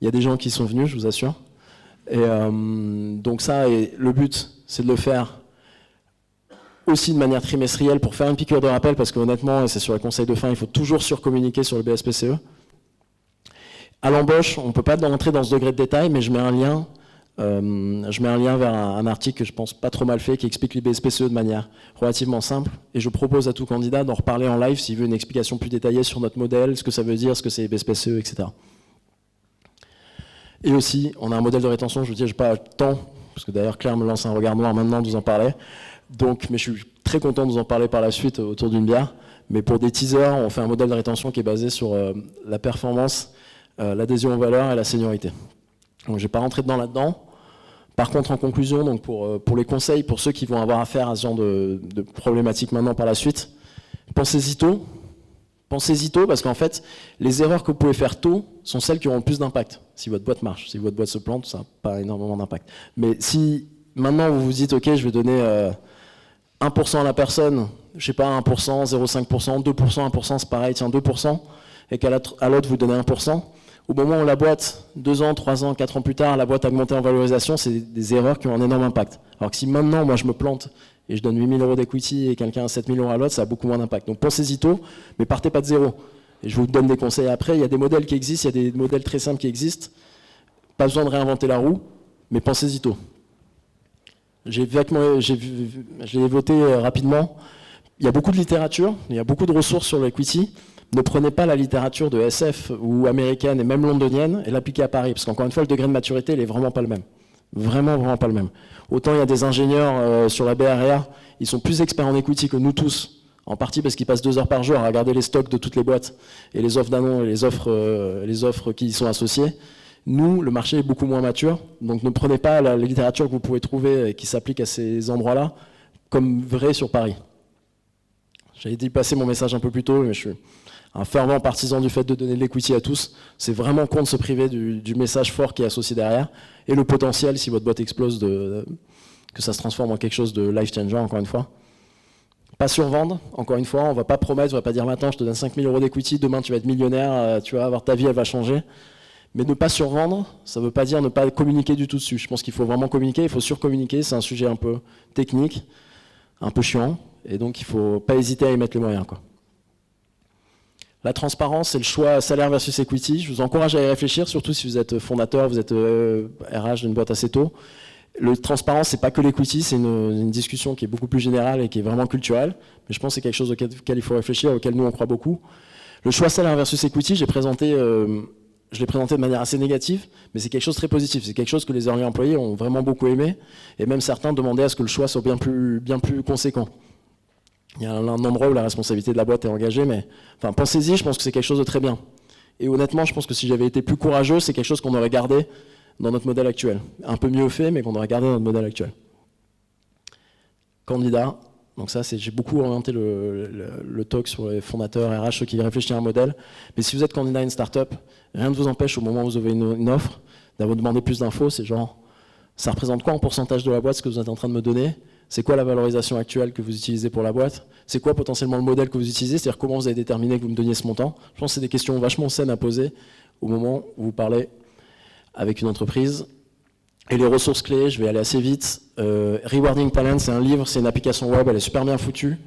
Il y a des gens qui sont venus, je vous assure. Et donc ça, et le but, c'est de le faire aussi de manière trimestrielle pour faire une piqûre de rappel, parce que honnêtement, et c'est sur les conseils de fin, il faut toujours surcommuniquer sur le BSPCE. À l'embauche, on ne peut pas rentrer dans ce degré de détail, mais je mets un lien vers un article que je pense pas trop mal fait, qui explique les BSPCE de manière relativement simple, et je propose à tout candidat d'en reparler en live s'il veut une explication plus détaillée sur notre modèle, ce que ça veut dire, ce que c'est les BSPCE, etc. Et aussi, on a un modèle de rétention, je vous dis, je n'ai pas le temps, parce que d'ailleurs Claire me lance un regard noir maintenant de vous en parler, mais je suis très content de vous en parler par la suite autour d'une bière. Mais pour des teasers, on fait un modèle de rétention qui est basé sur la performance, l'adhésion aux valeurs et la seniorité. Donc je ne vais pas rentrer là-dedans. Par contre, en conclusion, donc pour les conseils, pour ceux qui vont avoir affaire à ce genre de problématiques maintenant par la suite, pensez-y tôt, Pensez-y tôt, parce qu'en fait, les erreurs que vous pouvez faire tôt sont celles qui auront le plus d'impact. Si votre boîte marche, si votre boîte se plante, ça n'a pas énormément d'impact. Mais si maintenant vous vous dites, ok, je vais donner 1% à la personne, je sais pas, 1%, 0,5%, 2%, 1%, c'est pareil, tiens, 2%, et qu'à l'autre vous donnez 1%, au moment où la boîte, 2 ans, 3 ans, 4 ans plus tard, la boîte a augmenté en valorisation, c'est des erreurs qui ont un énorme impact. Alors que si maintenant, moi, je me plante et je donne 8 000 € d'equity et quelqu'un a 7 000 € à l'autre, ça a beaucoup moins d'impact. Donc pensez-y tôt, mais partez pas de zéro. Et je vous donne des conseils après. Il y a des modèles qui existent, il y a des modèles très simples qui existent. Pas besoin de réinventer la roue, mais pensez-y tôt. Je l'ai voté rapidement. Il y a beaucoup de littérature, il y a beaucoup de ressources sur l'equity. Ne prenez pas la littérature de SF ou américaine et même londonienne et l'appliquez à Paris, parce qu'encore une fois, le degré de maturité, il est vraiment pas le même. Vraiment pas le même. Autant il y a des ingénieurs sur la BRA, ils sont plus experts en equity que nous tous, en partie parce qu'ils passent 2 heures par jour à regarder les stocks de toutes les boîtes et les offres d'annonces et les offres qui y sont associées. Nous, le marché est beaucoup moins mature, donc ne prenez pas la littérature que vous pouvez trouver et qui s'applique à ces endroits-là comme vrai sur Paris. J'avais dit passer mon message un peu plus tôt, mais je suis un fervent partisan du fait de donner de l'equity à tous. C'est vraiment con de se priver du message fort qui est associé derrière, et le potentiel, si votre boîte explose, que ça se transforme en quelque chose de life-changer, encore une fois. Pas survendre, encore une fois, on ne va pas promettre, on ne va pas dire maintenant je te donne 5 000 € d'equity, demain tu vas être millionnaire, tu vas avoir ta vie, elle va changer. Mais ne pas survendre, ça ne veut pas dire ne pas communiquer du tout dessus. Je pense qu'il faut vraiment communiquer, il faut surcommuniquer, c'est un sujet un peu technique, un peu chiant, et donc il ne faut pas hésiter à y mettre les moyens, quoi. La transparence, c'est le choix salaire versus equity. Je vous encourage à y réfléchir, surtout si vous êtes fondateur, vous êtes RH d'une boîte assez tôt. Le transparence, c'est pas que l'equity, c'est une discussion qui est beaucoup plus générale et qui est vraiment culturelle. Mais je pense que c'est quelque chose auquel il faut réfléchir, auquel nous on croit beaucoup. Le choix salaire versus equity, je l'ai présenté de manière assez négative, mais c'est quelque chose de très positif. C'est quelque chose que les early employés ont vraiment beaucoup aimé, et même certains demandaient à ce que le choix soit bien plus conséquent. Il y a un endroit où la responsabilité de la boîte est engagée, mais enfin, pensez-y, je pense que c'est quelque chose de très bien. Et honnêtement, je pense que si j'avais été plus courageux, c'est quelque chose qu'on aurait gardé dans notre modèle actuel. Un peu mieux fait, mais qu'on aurait gardé dans notre modèle actuel. Candidat, donc ça, j'ai beaucoup orienté le talk sur les fondateurs RH, ceux qui réfléchissent à un modèle. Mais si vous êtes candidat à une start-up, rien ne vous empêche au moment où vous avez une offre, d'avoir demandé plus d'infos. C'est genre, ça représente quoi en pourcentage de la boîte ce que vous êtes en train de me donner? C'est quoi la valorisation actuelle que vous utilisez pour la boîte? C'est quoi potentiellement le modèle que vous utilisez? C'est-à-dire comment vous avez déterminé que vous me donniez ce montant? Je pense que c'est des questions vachement saines à poser au moment où vous parlez avec une entreprise. Et les ressources clés, je vais aller assez vite. Rewarding Talent, c'est un livre, c'est une application web, elle est super bien foutue.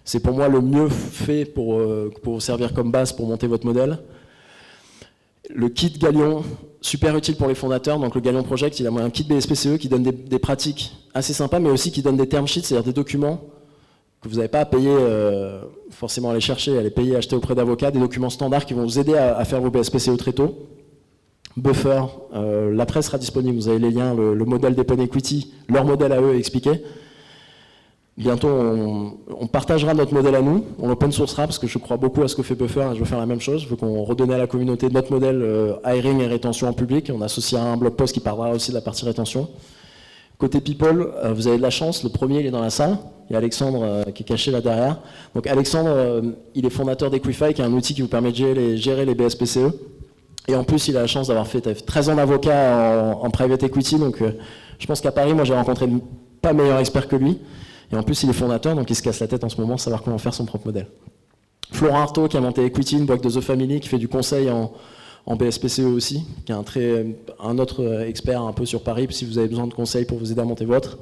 C'est pour moi le mieux fait pour vous servir comme base pour monter votre modèle. Le kit Galion, super utile pour les fondateurs. Donc le Galion Project, il a un kit BSPCE qui donne des pratiques assez sympas, mais aussi qui donne des term sheets, c'est-à-dire des documents que vous n'avez pas à payer forcément à aller chercher, à les payer, à acheter auprès d'avocats, des documents standards qui vont vous aider à faire vos BSPCE très tôt. Buffer, la presse sera disponible, vous avez les liens, le modèle des Pony Equity, leur modèle à eux expliqué. Bientôt, on partagera notre modèle à nous, on l'open sourcera parce que je crois beaucoup à ce que fait Buffer et je veux faire la même chose. Je veux qu'on redonne à la communauté notre modèle hiring et rétention en public. On associe un blog post qui parlera aussi de la partie rétention. Côté people, vous avez de la chance, le premier il est dans la salle, il y a Alexandre qui est caché là derrière. Donc Alexandre, il est fondateur d'Equify qui est un outil qui vous permet de gérer les BSPCE. Et en plus, il a la chance d'avoir fait 13 ans d'avocat en private equity. Donc je pense qu'à Paris, moi j'ai rencontré pas meilleur expert que lui. Et en plus, il est fondateur, donc il se casse la tête en ce moment, savoir comment faire son propre modèle. Florent Artaud, qui a monté Equity, une boîte de The Family, qui fait du conseil en BSPCE aussi, qui est un autre expert un peu sur Paris, si vous avez besoin de conseils pour vous aider à monter votre.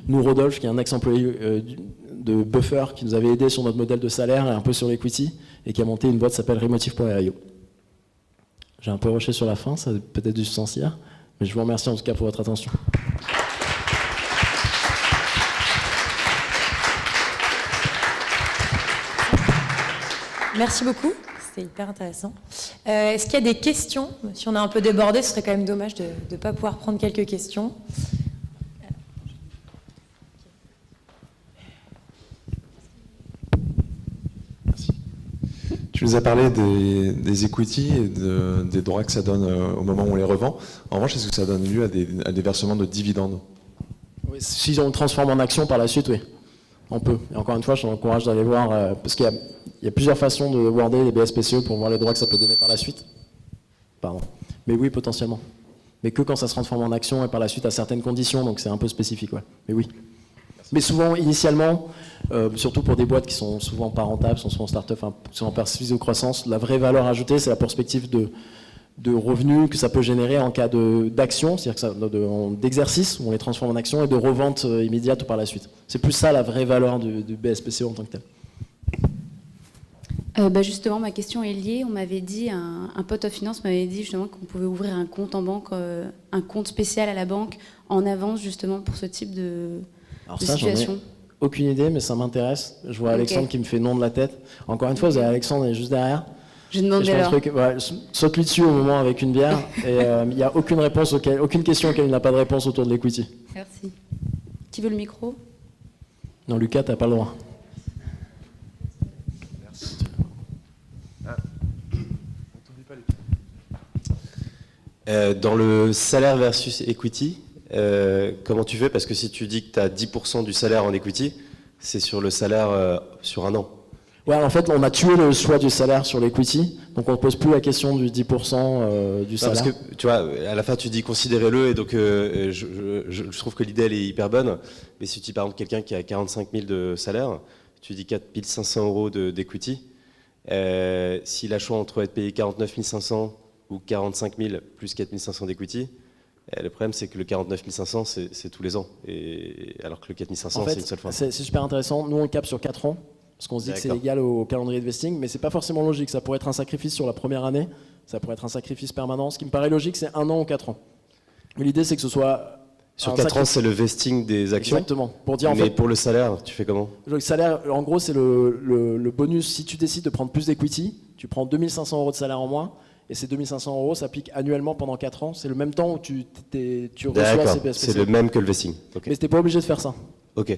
Nous, Rodolphe, qui est un ex-employé de Buffer, qui nous avait aidé sur notre modèle de salaire et un peu sur l'Equity, et qui a monté une boîte qui s'appelle Remotive.io. J'ai un peu rushé sur la fin, ça a peut-être dû se sentir, mais je vous remercie en tout cas pour votre attention. Merci beaucoup, c'était hyper intéressant. Est-ce qu'il y a des questions? Si on a un peu débordé, ce serait quand même dommage de ne pas pouvoir prendre quelques questions. Merci. Tu nous as parlé des equity et des droits que ça donne au moment où on les revend. En revanche, est-ce que ça donne lieu à des versements de dividendes? Oui, si on le transforme en action par la suite, oui. On peut. Et encore une fois, je t'encourage d'aller voir, parce qu'il y a plusieurs façons de worder les BSPCE pour voir les droits que ça peut donner par la suite. Pardon. Mais oui, potentiellement. Mais que quand ça se transforme en action et par la suite à certaines conditions, donc c'est un peu spécifique, ouais. Mais oui. Mais souvent, initialement, surtout pour des boîtes qui sont souvent pas rentables, sont souvent start-up, sont en perspective de croissance, la vraie valeur ajoutée, c'est la perspective de revenus que ça peut générer en cas d'action, c'est-à-dire d'exercice, où on les transforme en action, et de revente immédiate par la suite. C'est plus ça la vraie valeur du BSPCE en tant que tel. Justement, ma question est liée. On m'avait dit, un pote en finance m'avait dit justement qu'on pouvait ouvrir un compte en banque, un compte spécial à la banque en avance justement pour ce type de situation. Aucune idée, mais ça m'intéresse. Je vois Alexandre qui me fait non de la tête. Encore une fois, vous avez Alexandre, il est juste derrière. Je demande alors. Saute-lui dessus au moment avec une bière. Et il n'y a aucune question auquel il n'a pas de réponse autour de l'equity. Merci. Qui veut le micro? Non, Lucas, tu n'as pas le droit. Dans le salaire versus equity, comment tu fais? Parce que si tu dis que tu as 10% du salaire en equity, c'est sur le salaire sur un an. Ouais, en fait, on a tué le choix du salaire sur l'equity, donc on ne pose plus la question du 10% du salaire. Parce que, tu vois, à la fin, tu dis considérez-le, et donc je trouve que l'idée, elle est hyper bonne, mais si tu dis par exemple quelqu'un qui a 45 000 de salaire, tu dis 4 500 euros d'equity, s'il a le choix entre être payé 49 500 ou 45 000 plus 4 500 d'equity, le problème, c'est que le 49 500, c'est tous les ans, alors que le 4 500, en fait, c'est une seule fois. C'est super intéressant. Nous, on le capte sur 4 ans, parce qu'on se dit que c'est égal au calendrier de vesting, mais c'est pas forcément logique. Ça pourrait être un sacrifice sur la première année, ça pourrait être un sacrifice permanent. Ce qui me paraît logique, c'est 1 an ou 4 ans. Mais l'idée, c'est que ce soit... Sur 4 ans, c'est le vesting des actions. Exactement. Pour dire, mais pour le salaire, tu fais comment? Le salaire, en gros, c'est le bonus. Si tu décides de prendre plus d'equity, tu prends 2500 euros de salaire en moins, et ces 2500 euros s'appliquent annuellement pendant 4 ans. C'est le même temps où tu reçois ces BSPCE. C'est le même que le vesting. Okay. Mais tu n'es pas obligé de faire ça. Ok.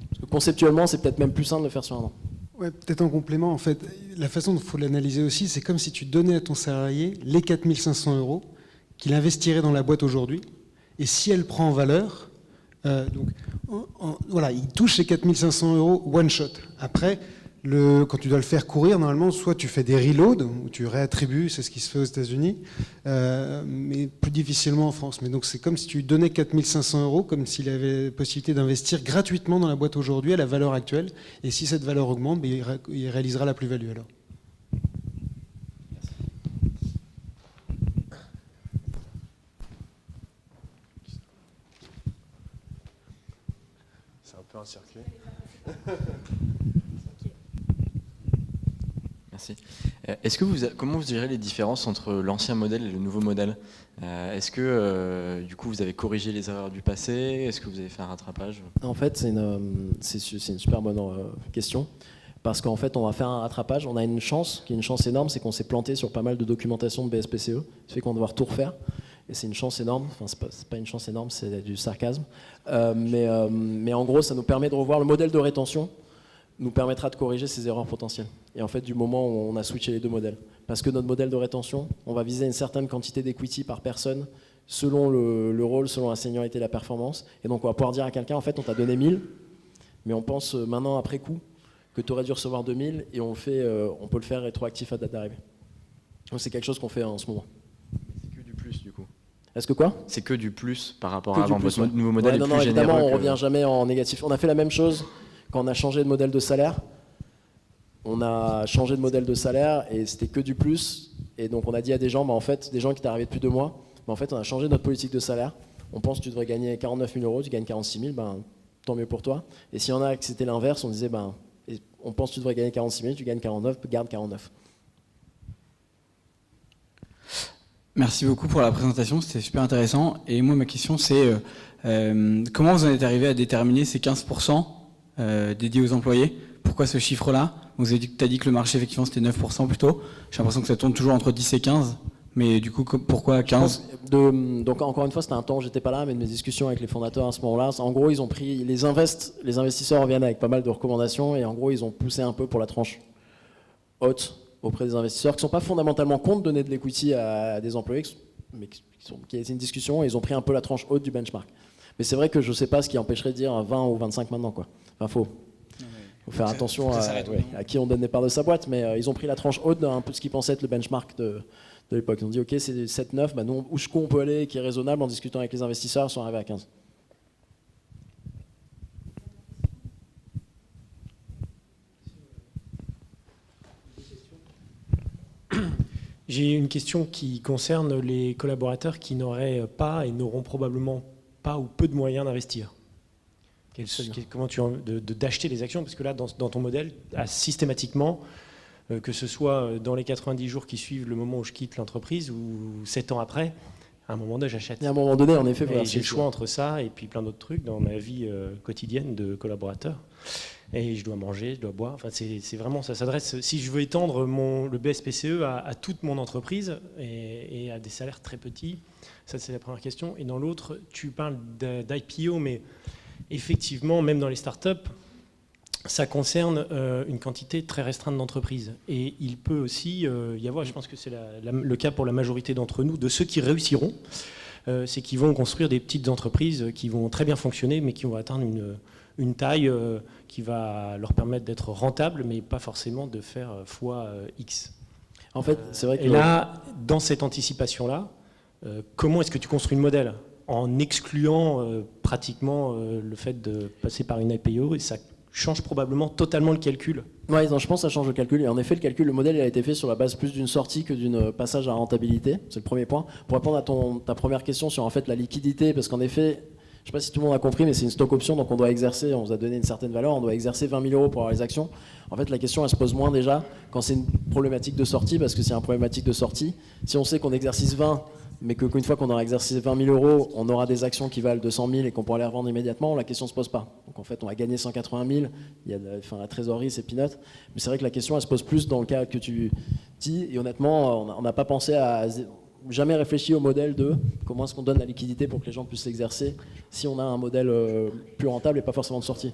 Parce que conceptuellement, c'est peut-être même plus simple de le faire sur 1 an. Ouais, peut-être en complément, en fait, la façon dont il faut l'analyser aussi, c'est comme si tu donnais à ton salarié les 4500 euros qu'il investirait dans la boîte aujourd'hui, et si elle prend en valeur, voilà, il touche ces 4500 euros one shot. Après, quand tu dois le faire courir, normalement, soit tu fais des reloads, où tu réattribues, c'est ce qui se fait aux États-Unis, mais plus difficilement en France. Mais donc c'est comme si tu lui donnais 4500 euros, comme s'il avait possibilité d'investir gratuitement dans la boîte aujourd'hui à la valeur actuelle. Et si cette valeur augmente, il réalisera la plus-value alors. C'est un peu encerclé. Merci. Comment vous direz les différences entre l'ancien modèle et le nouveau modèle? Est-ce que du coup vous avez corrigé les erreurs du passé? Est-ce que vous avez fait un rattrapage? En fait, c'est une super bonne question. Parce qu'en fait, on va faire un rattrapage. On a une chance, qui est une chance énorme, c'est qu'on s'est planté sur pas mal de documentation de BSPCE. Ça fait qu'on va devoir tout refaire. Et c'est une chance énorme. Enfin, c'est pas une chance énorme, c'est du sarcasme. Mais en gros, ça nous permet de revoir le modèle de rétention, nous permettra de corriger ces erreurs potentielles. Et en fait, du moment où on a switché les deux modèles. Parce que notre modèle de rétention, on va viser une certaine quantité d'equity par personne, selon le rôle, selon la seniorité et la performance. Et donc, on va pouvoir dire à quelqu'un, en fait, on t'a donné 1000, mais on pense maintenant, après coup, que tu aurais dû recevoir 2000, et on peut le faire rétroactif à date d'arrivée. Donc, c'est quelque chose qu'on fait en ce moment. C'est que du plus, du coup. Est-ce que quoi? C'est que du plus par rapport que à avant. Votre nouveau modèle est plus non, généreux. Évidemment, on ne revient jamais en négatif. On a fait la même chose quand on a changé de modèle de salaire. On a changé de modèle de salaire et c'était que du plus. Et donc on a dit à des gens, en fait, des gens qui étaient arrivés depuis 2 mois, en fait, on a changé notre politique de salaire. On pense que tu devrais gagner 49 000 euros, tu gagnes 46 000, tant mieux pour toi. Et s'il y en a que c'était l'inverse, on disait, on pense que tu devrais gagner 46 000, tu gagnes 49, garde 49. Merci beaucoup pour la présentation, c'était super intéressant. Et moi, ma question, c'est comment vous en êtes arrivé à déterminer ces 15% dédiés aux employés? Pourquoi ce chiffre-là? Tu as dit que le marché, effectivement, c'était 9% plutôt. J'ai l'impression que ça tourne toujours entre 10 et 15. Mais du coup, pourquoi 15? Donc encore une fois, c'était un temps où j'étais pas là, mais de mes discussions avec les fondateurs à ce moment-là, en gros, ils ont pris les investisseurs reviennent avec pas mal de recommandations et en gros, ils ont poussé un peu pour la tranche haute auprès des investisseurs qui sont pas fondamentalement contre donner de l'equity à des employés, mais qui a été une discussion et ils ont pris un peu la tranche haute du benchmark. Mais c'est vrai que je sais pas ce qui empêcherait de dire 20 ou 25 maintenant, quoi. Enfin, faut faire attention à qui on donne des parts de sa boîte, mais ils ont pris la tranche haute d'un peu ce qu'ils pensaient être le benchmark de l'époque. Ils ont dit, ok, c'est 7-9, bah nous, où on peut aller qui est raisonnable en discutant avec les investisseurs, ils sont arrivés à 15. J'ai une question qui concerne les collaborateurs qui n'auraient pas et n'auront probablement pas ou peu de moyens d'investir. Comment d'acheter les actions? Parce que là, dans ton modèle, systématiquement, que ce soit dans les 90 jours qui suivent le moment où je quitte l'entreprise ou 7 ans après, à un moment donné, j'achète. Et à un moment donné, en effet, voilà, j'ai le choix entre ça et puis plein d'autres trucs dans ma vie quotidienne de collaborateur. Et je dois manger, je dois boire. Enfin, c'est vraiment, ça s'adresse. Si je veux étendre le BSPCE à toute mon entreprise et à des salaires très petits, ça c'est la première question. Et dans l'autre, tu parles d'IPO, mais effectivement, même dans les startups, ça concerne une quantité très restreinte d'entreprises. Et il peut aussi y avoir, je pense que c'est le cas pour la majorité d'entre nous, de ceux qui réussiront, c'est qu'ils vont construire des petites entreprises qui vont très bien fonctionner, mais qui vont atteindre une taille qui va leur permettre d'être rentables, mais pas forcément de faire fois X. En fait, c'est vrai que... Et là, dans cette anticipation-là, comment est-ce que tu construis le modèle? En excluant pratiquement le fait de passer par une IPO, et ça change probablement totalement le calcul. Oui, je pense que ça change le calcul. Et en effet, le modèle il a été fait sur la base plus d'une sortie que d'une passage à rentabilité. C'est le premier point. Pour répondre à ta première question sur en fait la liquidité, parce qu'en effet, je ne sais pas si tout le monde a compris, mais c'est une stock option, donc on doit exercer, on vous a donné une certaine valeur, on doit exercer 20 000 € pour avoir les actions. En fait, la question, elle se pose moins déjà quand c'est une problématique de sortie, parce que c'est une problématique de sortie. Si on sait qu'on exerce 20, mais qu'une fois qu'on aura exercé 20 000 €, on aura des actions qui valent 200 000 et qu'on pourra les revendre immédiatement, la question ne se pose pas. Donc en fait, on va gagner 180 000, il y a la trésorerie, c'est peanut. Mais c'est vrai que la question, elle se pose plus dans le cas que tu dis, et honnêtement, on n'a pas pensé à... jamais réfléchi au modèle de comment est-ce qu'on donne la liquidité pour que les gens puissent s'exercer si on a un modèle plus rentable et pas forcément de sortie.